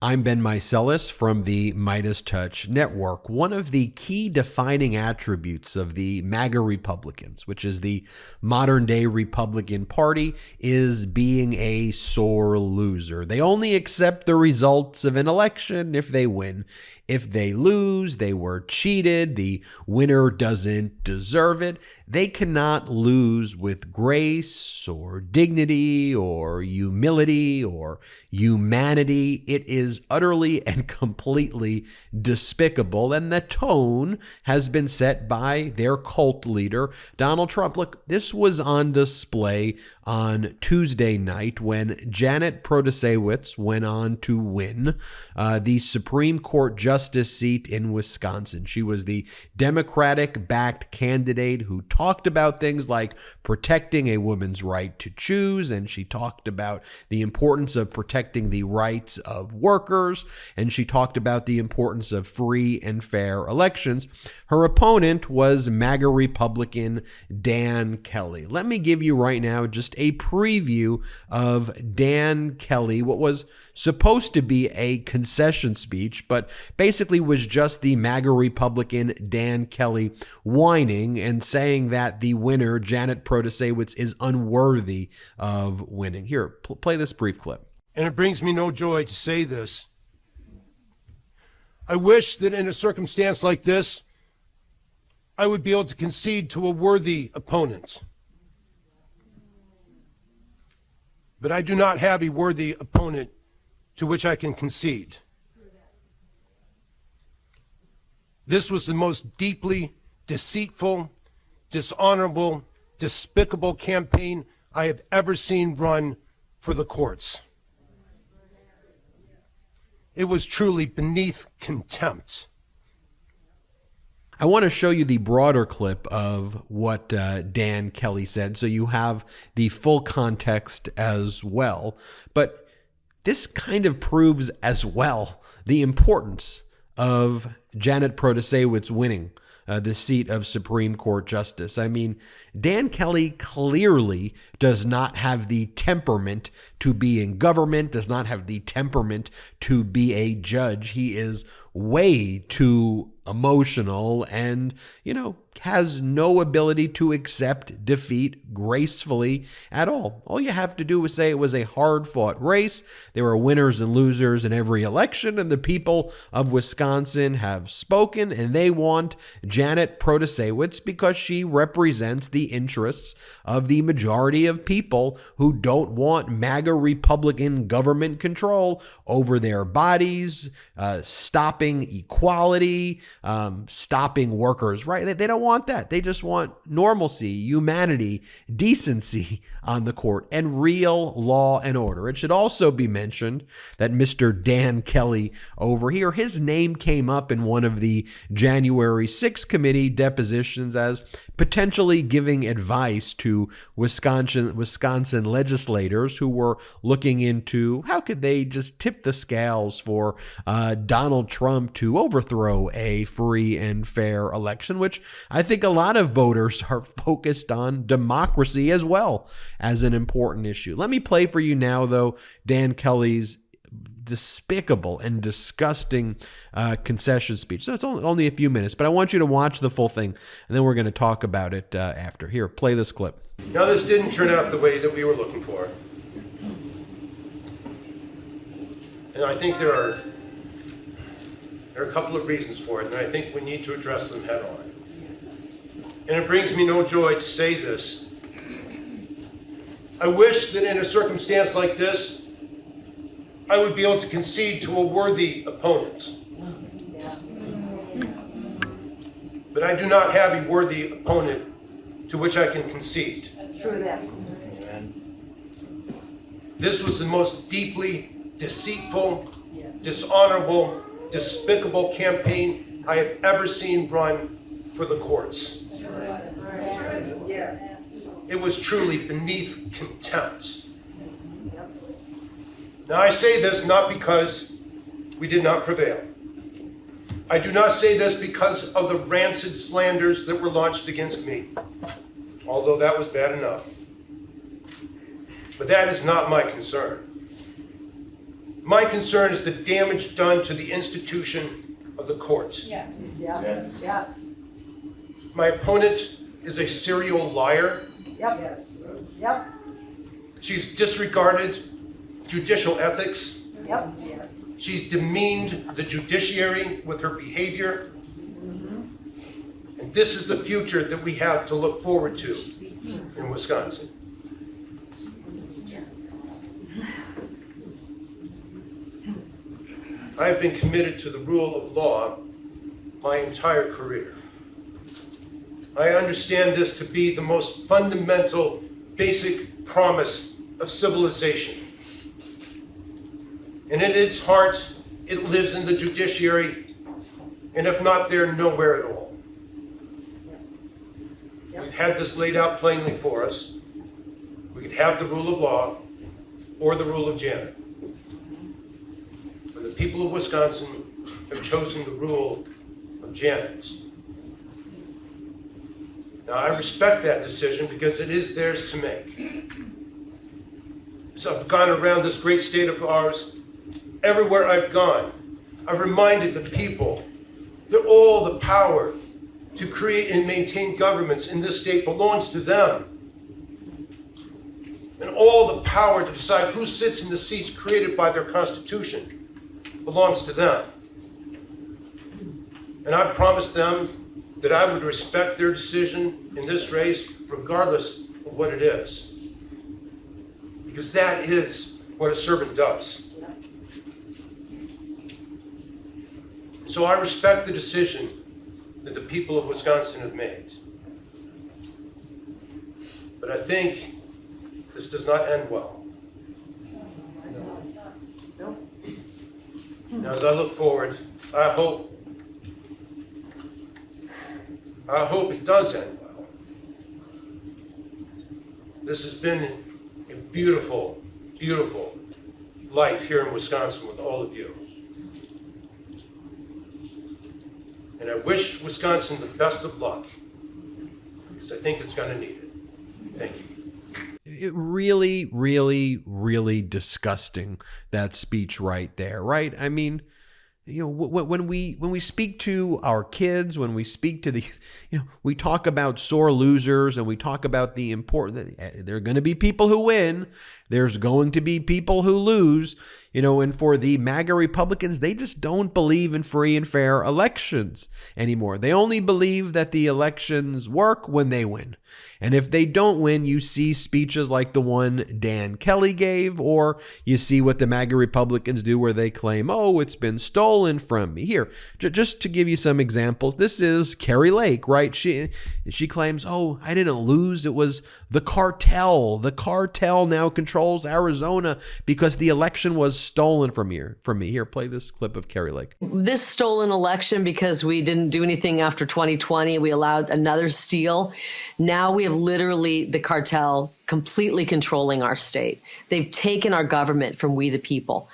I'm Ben Meiselas from the MeidasTouch network. One of the key defining attributes of the Maga Republicans, which is the modern-day Republican Party, is being a sore loser. They only accept the results of an election if they win. If they lose, they were cheated. The winner doesn't deserve it. They cannot lose with grace or dignity or humility or humanity. It is utterly and completely despicable. And the tone has been set by their cult leader, Donald Trump. Look, this was on display on Tuesday night when Janet Protasiewicz went on to win the Supreme Court justice seat in Wisconsin. She was the Democratic-backed candidate who talked about things like protecting a woman's right to choose, and she talked about the importance of protecting the rights of workers, and she talked about the importance of free and fair elections. Her opponent was Maga Republican Dan Kelly. Let me give you right now just a preview of Dan Kelly, what was supposed to be a concession speech, but basically was just the Maga Republican Dan Kelly whining and saying that the winner, Janet Protasiewicz, is unworthy of winning. Here, play this brief clip. And it brings me no joy to say this. I wish that in a circumstance like this, I would be able to concede to a worthy opponent. But I do not have a worthy opponent to which I can concede. This was the most deeply deceitful, dishonorable, despicable campaign I have ever seen run for the courts. It was truly beneath contempt. I want to show you the broader clip of what Dan Kelly said, so you have the full context as well. But this kind of proves as well the importance of Janet Protasiewicz winning the seat of Supreme Court Justice. I mean, Dan Kelly clearly does not have the temperament to be in government, does not have the temperament to be a judge. He is way too emotional and, has no ability to accept defeat gracefully at all. All you have to do is say it was a hard-fought race. There were winners and losers in every election, and the people of Wisconsin have spoken, and they want Janet Protasiewicz because she represents the interests of the majority of people who don't want MAGA Republican government control over their bodies, stopping equality, stopping workers' right. They don't want that. They just want normalcy, humanity, decency on the court, and real law and order. It should also be mentioned that Mr. Dan Kelly over here, his name came up in one of the January 6th committee depositions as potentially giving advice to Wisconsin legislators who were looking into how could they just tip the scales for Donald Trump to overthrow a free and fair election, which I think a lot of voters are focused on democracy as well as an important issue. Let me play for you now, though, Dan Kelly's despicable and disgusting concession speech. So it's only a few minutes, but I want you to watch the full thing, and then we're going to talk about it after. Here, play this clip. Now, this didn't turn out the way that we were looking for. And I think there are a couple of reasons for it, and I think we need to address them head on. And it brings me no joy to say this. I wish that in a circumstance like this, I would be able to concede to a worthy opponent. But I do not have a worthy opponent to which I can concede. True that. This was the most deeply deceitful, dishonorable, despicable campaign I have ever seen run for the courts. Yes. It was truly beneath contempt. Now, I say this not because we did not prevail. I do not say this because of the rancid slanders that were launched against me, although that was bad enough. But that is not my concern. My concern is the damage done to the institution of the court. Yes. Yes. Yes. My opponent is a serial liar. Yep. Yes. Yep. She's disregarded judicial ethics. Yep. Yes. She's demeaned the judiciary with her behavior. And this is the future that we have to look forward to in Wisconsin. I have been committed to the rule of law my entire career. I understand this to be the most fundamental, basic promise of civilization. And in its heart, it lives in the judiciary, and if not there, nowhere at all. We've had this laid out plainly for us. We could have the rule of law or the rule of Janet. But the people of Wisconsin have chosen the rule of Janet. Now, I respect that decision because it is theirs to make. So I've gone around this great state of ours. Everywhere I've gone, I've reminded the people that all the power to create and maintain governments in this state belongs to them. And all the power to decide who sits in the seats created by their Constitution belongs to them. And I promised them that I would respect their decision in this race, regardless of what it is. Because that is what a servant does. So I respect the decision that the people of Wisconsin have made. But I think this does not end well. Now, as I look forward, I hope it does end well. This has been a beautiful, beautiful life here in Wisconsin with all of you. And I wish Wisconsin the best of luck, because I think it's going to need it. Thank you. It really, really, really disgusting, that speech right there, right? I mean, you know, when we speak to our kids, when we speak to the, you know, we talk about sore losers and we talk about the important, there are going to be people who win. There's going to be people who lose, you know, and for the Maga Republicans, they just don't believe in free and fair elections anymore. They only believe that the elections work when they win. And if they don't win, you see speeches like the one Dan Kelly gave, or you see what the Maga Republicans do where they claim, oh, it's been stolen from me. Here, just to give you some examples, this is Kari Lake, right? She claims, oh, I didn't lose. It was the cartel. The cartel now controls Arizona because the election was stolen from me. Here, play this clip of Kari Lake. This stolen election, because we didn't do anything after 2020, we allowed another steal. Now we have literally the cartel completely controlling our state. They've taken our government from we the people.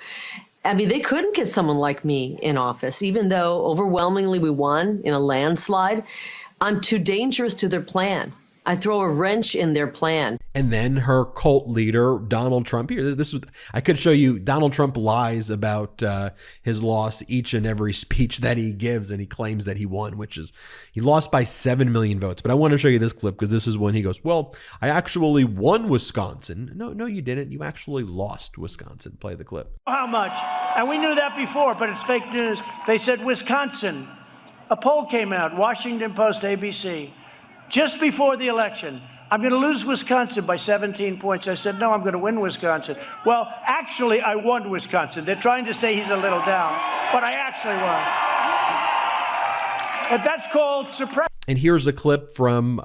I mean, they couldn't get someone like me in office, even though overwhelmingly we won in a landslide. I'm too dangerous to their plan. I throw a wrench in their plan. And then her cult leader, Donald Trump. Here, I could show you Donald Trump lies about his loss each and every speech that he gives, and he claims that he won, which is he lost by 7 million votes. But I want to show you this clip because this is when he goes, well, I actually won Wisconsin. No, you didn't. You actually lost Wisconsin. Play the clip. How much? And we knew that before, but it's fake news. They said Wisconsin. A poll came out, Washington Post, ABC. Just before the election, I'm going to lose Wisconsin by 17 points. I said, no, I'm going to win Wisconsin. Well, actually, I won Wisconsin. They're trying to say he's a little down, but I actually won. But that's called suppression. And here's a clip from,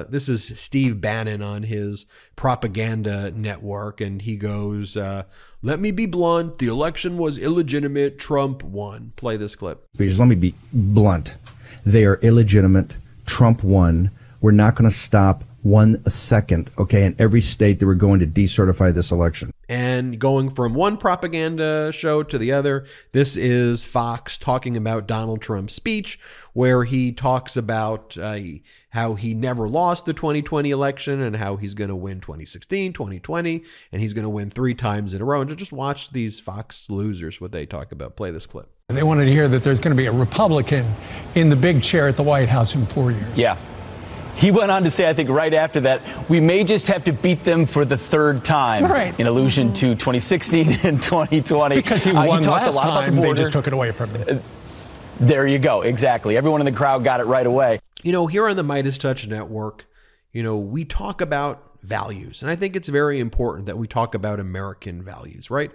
this is Steve Bannon on his propaganda network, and he goes, let me be blunt, the election was illegitimate, Trump won. Play this clip. Let me be blunt. They are illegitimate, Trump won. We're not going to stop 1 second, okay, in every state that were going to decertify this election. And going from one propaganda show to the other, this is Fox talking about Donald Trump's speech, where he talks about how he never lost the 2020 election and how he's going to win 2016, 2020, and he's going to win 3 times in a row. And just watch these Fox losers, what they talk about. Play this clip. And they wanted to hear that there's going to be a Republican in the big chair at the White House in 4 years. Yeah. He went on to say, I think right after that, we may just have to beat them for the 3rd time, right, in allusion to 2016 and 2020. Because he won last time, they just took it away from them. There you go. Exactly. Everyone in the crowd got it right away. You know, here on the MeidasTouch Network, you know, we talk about values. And I think it's very important that we talk about American values, right?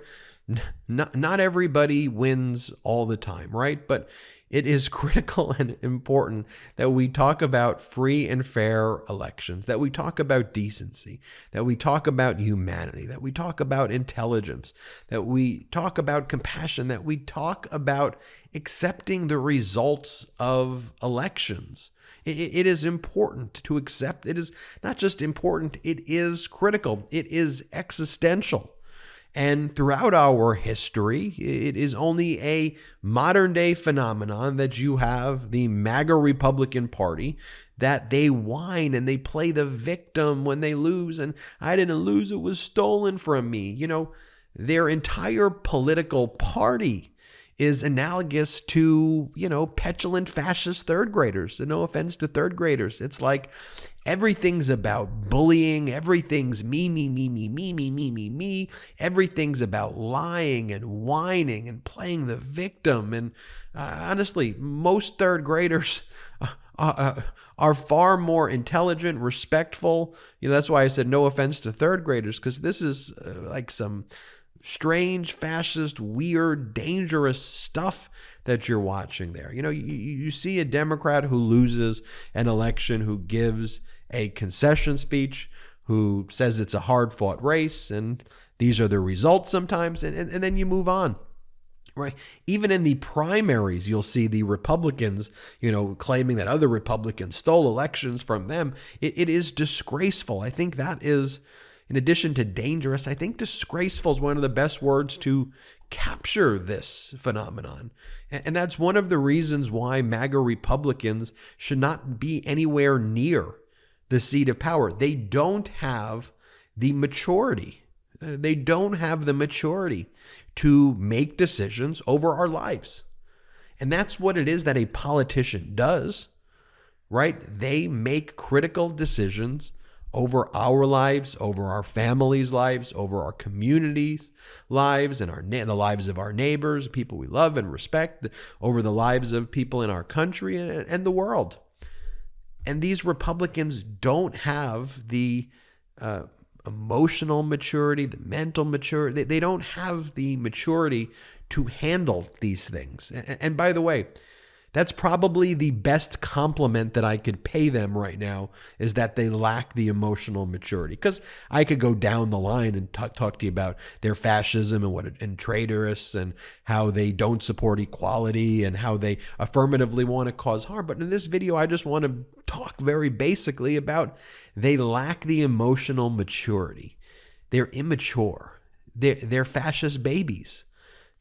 Not everybody wins all the time, right? But it is critical and important that we talk about free and fair elections, that we talk about decency, that we talk about humanity, that we talk about intelligence, that we talk about compassion, that we talk about accepting the results of elections. It is important to accept. It is not just important, it is critical. It is existential. And throughout our history, it is only a modern day phenomenon that you have the Maga Republican Party, that they whine and they play the victim when they lose. And I didn't lose, it was stolen from me. You know, their entire political party is analogous to, you know, petulant fascist third graders. And no offense to third graders. It's like everything's about bullying. Everything's me. Everything's about lying and whining and playing the victim. And honestly, most third graders are far more intelligent, respectful. You know, that's why I said no offense to third graders, because this is like some strange, fascist, weird, dangerous stuff that you're watching there. You know, you see a Democrat who loses an election, who gives a concession speech, who says it's a hard-fought race, and these are the results sometimes, and then you move on. Right. Even in the primaries, you'll see the Republicans, you know, claiming that other Republicans stole elections from them. It is disgraceful. I think that is, in addition to dangerous, I think disgraceful is one of the best words to capture this phenomenon. And that's one of the reasons why MAGA Republicans should not be anywhere near the seat of power. They don't have the maturity. They don't have the maturity to make decisions over our lives. And that's what it is that a politician does, right? They make critical decisions over our lives, over our families' lives, over our communities' lives, and the lives of our neighbors, people we love and respect, over the lives of people in our country and the world. And these Republicans don't have the emotional maturity, the mental maturity. They don't have the maturity to handle these things. And by the way, that's probably the best compliment that I could pay them right now, is that they lack the emotional maturity. Because I could go down the line and talk to you about their fascism and traitorous, and how they don't support equality, and how they affirmatively want to cause harm. But in this video, I just want to talk very basically about they lack the emotional maturity. They're immature. They're fascist babies.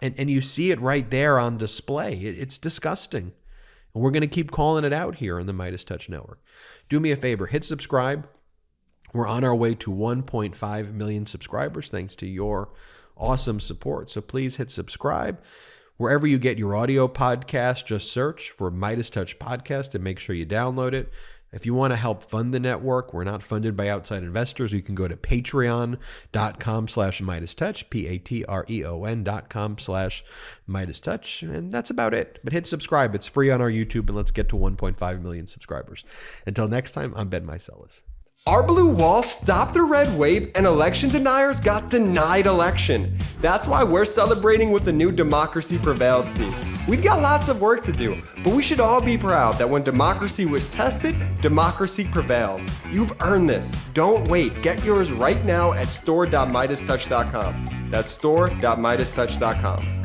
And you see it right there on display. It's disgusting. And we're going to keep calling it out here on the MeidasTouch Network. Do me a favor, hit subscribe. We're on our way to 1.5 million subscribers thanks to your awesome support. So please hit subscribe. Wherever you get your audio podcast, just search for MeidasTouch Podcast and make sure you download it. If you want to help fund the network, we're not funded by outside investors. You can go to patreon.com/MeidasTouch, patreon.com/MeidasTouch. And that's about it. But hit subscribe. It's free on our YouTube, and let's get to 1.5 million subscribers. Until next time, I'm Ben Meiselas. Our blue wall stopped the red wave, and election deniers got denied election. That's why we're celebrating with the new Democracy Prevails team. We've got lots of work to do, but we should all be proud that when democracy was tested, democracy prevailed. You've earned this. Don't wait. Get yours right now at store.MeidasTouch.com. That's store.MeidasTouch.com.